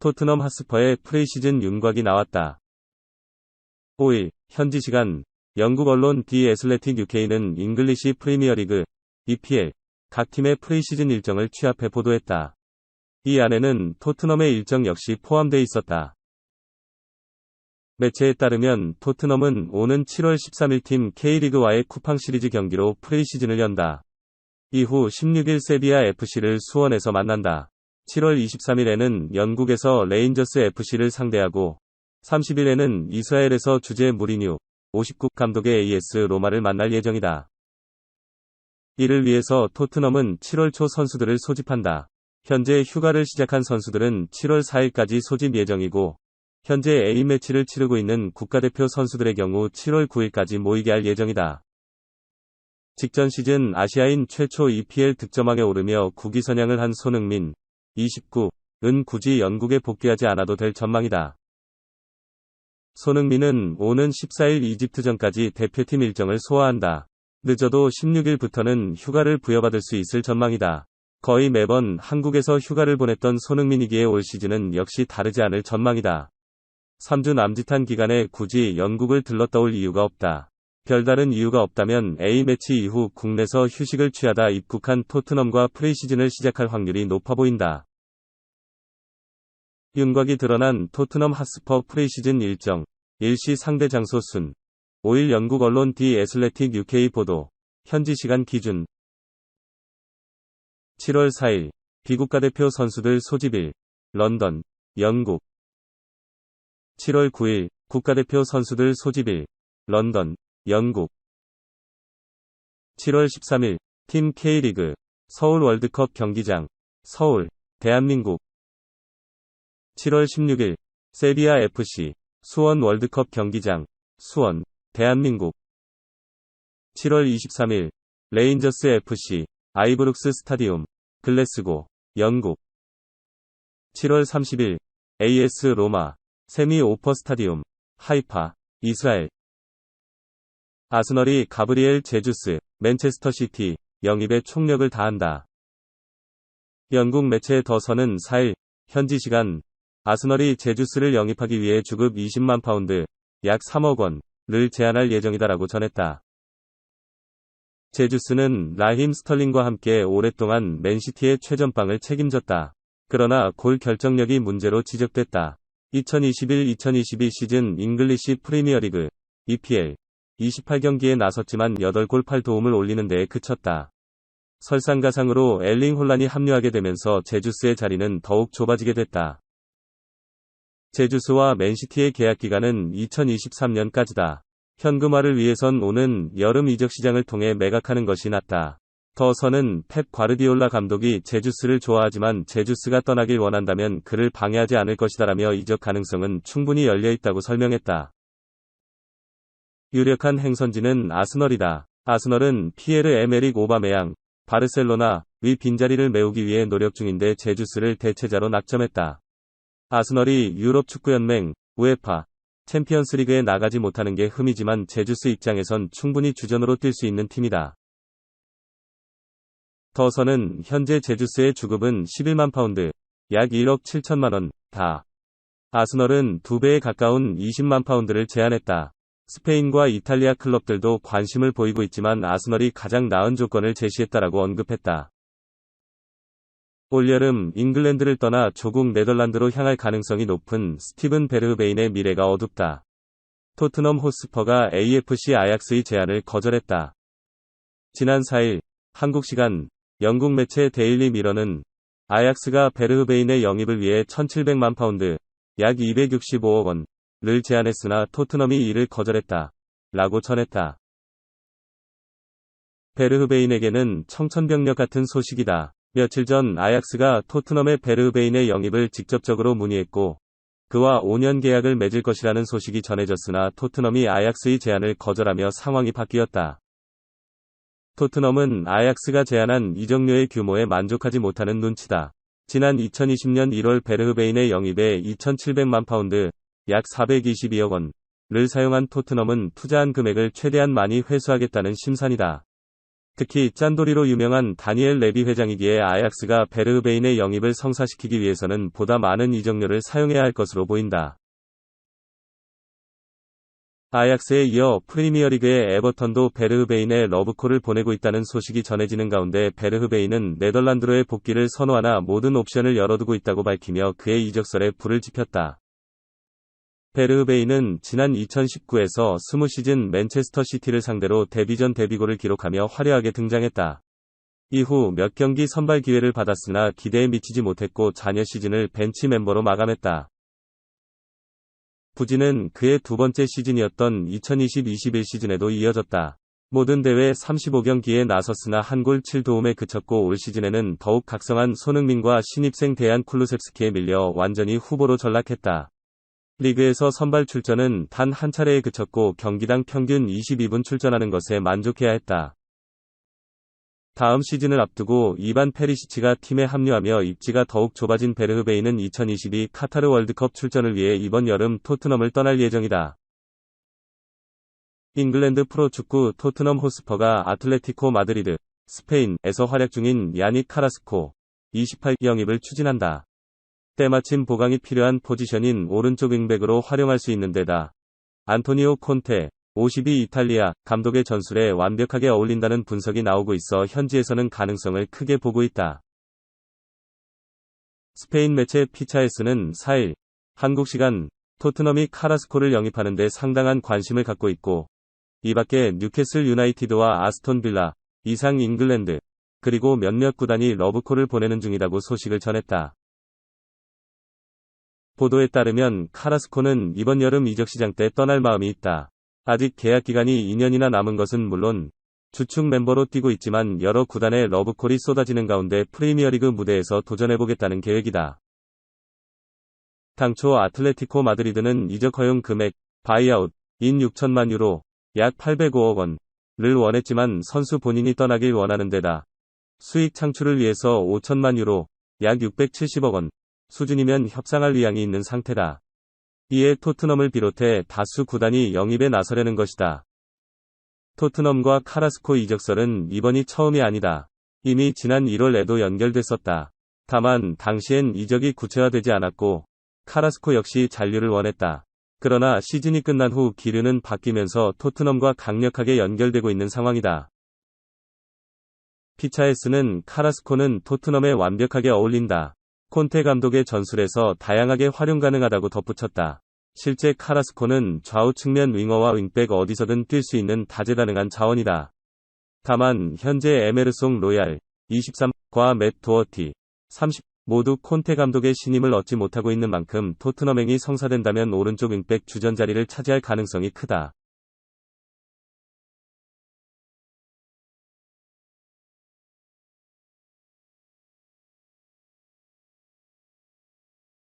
토트넘 핫스퍼의 프리시즌 윤곽이 나왔다. 5일, 현지 시간, 영국 언론 디 애슬레틱 UK는 잉글리시 프리미어리그, EPL, 각 팀의 프리시즌 일정을 취합해 보도했다. 이 안에는 토트넘의 일정 역시 포함돼 있었다. 매체에 따르면 토트넘은 오는 7월 13일 팀 K리그와의 쿠팡 시리즈 경기로 프리시즌을 연다. 이후 16일 세비야 FC를 수원에서 만난다. 7월 23일에는 영국에서 레인저스 FC를 상대하고 30일에는 이스라엘에서 주재 무리뉴 59 감독의 AS 로마를 만날 예정이다. 이를 위해서 토트넘은 7월 초 선수들을 소집한다. 현재 휴가를 시작한 선수들은 7월 4일까지 소집 예정이고 현재 A매치를 치르고 있는 국가대표 선수들의 경우 7월 9일까지 모이게 할 예정이다. 직전 시즌 아시아인 최초 EPL 득점왕에 오르며 국위선양을 한 손흥민, 29은 굳이 영국에 복귀하지 않아도 될 전망이다. 손흥민은 오는 14일 이집트전까지 대표팀 일정을 소화한다. 늦어도 16일부터는 휴가를 부여받을 수 있을 전망이다. 거의 매번 한국에서 휴가를 보냈던 손흥민이기에 올 시즌은 역시 다르지 않을 전망이다. 3주 남짓한 기간에 굳이 영국을 들렀다 올 이유가 없다. 별다른 이유가 없다면 A매치 이후 국내에서 휴식을 취하다 입국한 토트넘과 프리시즌을 시작할 확률이 높아 보인다. 윤곽이 드러난 토트넘 핫스퍼 프리시즌 일정, 일시 상대 장소 순. 5일 영국 언론 디 애슬레틱 UK 보도. 현지 시간 기준 7월 4일 비국가대표 선수들 소집일. 런던, 영국 7월 9일 국가대표 선수들 소집일. 런던, 영국 7월 13일 팀 K리그 서울 월드컵 경기장 서울, 대한민국 7월 16일 세비야 FC 수원 월드컵 경기장 수원, 대한민국 7월 23일 레인저스 FC 아이브룩스 스타디움 글래스고, 영국 7월 30일 AS 로마 세미 오퍼 스타디움 하이파, 이스라엘 아스널이 가브리엘 제주스, 맨체스터 시티, 영입에 총력을 다한다. 영국 매체 더 선은 4일, 현지 시간, 아스널이 제주스를 영입하기 위해 주급 20만 파운드, 약 3억 원을 제안할 예정이다라고 전했다. 제주스는 라힘 스털링과 함께 오랫동안 맨시티의 최전방을 책임졌다. 그러나 골 결정력이 문제로 지적됐다. 2021-2022 시즌 잉글리시 프리미어리그, EPL, 28경기에 나섰지만 8골 8도움을 올리는 데에 그쳤다. 설상가상으로 엘링 홀란이 합류하게 되면서 제주스의 자리는 더욱 좁아지게 됐다. 제주스와 맨시티의 계약 기간은 2023년까지다. 현금화를 위해선 오는 여름 이적 시장을 통해 매각하는 것이 낫다. 더 선은 펩 과르디올라 감독이 제주스를 좋아하지만 제주스가 떠나길 원한다면 그를 방해하지 않을 것이다라며 이적 가능성은 충분히 열려있다고 설명했다. 유력한 행선지는 아스널이다. 아스널은 피에르 에메릭 오바메양, 바르셀로나의 빈자리를 메우기 위해 노력 중인데 제주스를 대체자로 낙점했다. 아스널이 유럽 축구연맹, 우에파, 챔피언스리그에 나가지 못하는 게 흠이지만 제주스 입장에선 충분히 주전으로 뛸 수 있는 팀이다. 더 선은 현재 제주스의 주급은 11만 파운드, 약 1억 7천만 원, 다. 아스널은 2배에 가까운 20만 파운드를 제안했다. 스페인과 이탈리아 클럽들도 관심을 보이고 있지만 아스널이 가장 나은 조건을 제시했다라고 언급했다. 올여름 잉글랜드를 떠나 조국 네덜란드로 향할 가능성이 높은 스티븐 베르흐베인의 미래가 어둡다. 토트넘 호스퍼가 AFC 아약스의 제안을 거절했다. 지난 4일 한국 시간 영국 매체 데일리 미러는 아약스가 베르흐베인의 영입을 위해 1,700만 파운드, 약 265억 원을 제안했으나 토트넘이 이를 거절했다. 라고 전했다. 베르흐베인에게는 청천벽력 같은 소식이다. 며칠 전 아약스가 토트넘의 베르흐베인의 영입을 직접적으로 문의했고 그와 5년 계약을 맺을 것이라는 소식이 전해졌으나 토트넘이 아약스의 제안을 거절하며 상황이 바뀌었다. 토트넘은 아약스가 제안한 이적료의 규모에 만족하지 못하는 눈치다. 지난 2020년 1월 베르흐베인의 영입에 2,700만 파운드, 약 422억 원을 사용한 토트넘은 투자한 금액을 최대한 많이 회수하겠다는 심산이다. 특히 짠돌이로 유명한 다니엘 레비 회장이기에 아약스가 베르흐베인의 영입을 성사시키기 위해서는 보다 많은 이적료를 사용해야 할 것으로 보인다. 아약스에 이어 프리미어리그의 에버턴도 베르흐베인에 러브콜을 보내고 있다는 소식이 전해지는 가운데 베르흐베인은 네덜란드로의 복귀를 선호하나 모든 옵션을 열어두고 있다고 밝히며 그의 이적설에 불을 지폈다. 베르흐베인은 지난 2019에서 20시즌 맨체스터 시티를 상대로 데뷔전 데뷔골을 기록하며 화려하게 등장했다. 이후 몇 경기 선발 기회를 받았으나 기대에 미치지 못했고 잔여 시즌을 벤치 멤버로 마감했다. 부진은 그의 두 번째 시즌이었던 2020-21 시즌에도 이어졌다. 모든 대회 35경기에 나섰으나 한 골 7도움에 그쳤고 올 시즌에는 더욱 각성한 손흥민과 신입생 데얀 쿨루셉스키에 밀려 완전히 후보로 전락했다. 리그에서 선발 출전은 단 한 차례에 그쳤고 경기당 평균 22분 출전하는 것에 만족해야 했다. 다음 시즌을 앞두고 이반 페리시치가 팀에 합류하며 입지가 더욱 좁아진 베르흐베인은 2022 카타르 월드컵 출전을 위해 이번 여름 토트넘을 떠날 예정이다. 잉글랜드 프로축구 토트넘 호스퍼가 아틀레티코 마드리드, 스페인에서 활약 중인 야닉 카라스코, 28 영입을 추진한다. 때마침 보강이 필요한 포지션인 오른쪽 윙백으로 활용할 수 있는 데다 안토니오 콘테, 52 이탈리아 감독의 전술에 완벽하게 어울린다는 분석이 나오고 있어 현지에서는 가능성을 크게 보고 있다. 스페인 매체 피차에스는 4일 한국 시간 토트넘이 카라스코를 영입하는 데 상당한 관심을 갖고 있고 이 밖에 뉴캐슬 유나이티드와 아스톤 빌라, 이상 잉글랜드, 그리고 몇몇 구단이 러브콜을 보내는 중이라고 소식을 전했다. 보도에 따르면 카라스코는 이번 여름 이적시장 때 떠날 마음이 있다. 아직 계약 기간이 2년이나 남은 것은 물론 주축 멤버로 뛰고 있지만 여러 구단의 러브콜이 쏟아지는 가운데 프리미어리그 무대에서 도전해보겠다는 계획이다. 당초 아틀레티코 마드리드는 이적 허용 금액, 바이아웃, 인 6천만 유로, 약 805억 원을 원했지만 선수 본인이 떠나길 원하는 데다 수익 창출을 위해서 5천만 유로, 약 670억 원 수준이면 협상할 의향이 있는 상태다. 이에 토트넘을 비롯해 다수 구단이 영입에 나서려는 것이다. 토트넘과 카라스코 이적설은 이번이 처음이 아니다. 이미 지난 1월에도 연결됐었다. 다만 당시엔 이적이 구체화되지 않았고 카라스코 역시 잔류를 원했다. 그러나 시즌이 끝난 후 기류는 바뀌면서 토트넘과 강력하게 연결되고 있는 상황이다. 피차에스는 카라스코는 토트넘에 완벽하게 어울린다. 콘테 감독의 전술에서 다양하게 활용 가능하다고 덧붙였다. 실제 카라스코는 좌우 측면 윙어와 윙백 어디서든 뛸 수 있는 다재다능한 자원이다. 다만 현재 에메르송 로얄 23과 맷 도어티 30 모두 콘테 감독의 신임을 얻지 못하고 있는 만큼 토트넘행이 성사된다면 오른쪽 윙백 주전 자리를 차지할 가능성이 크다.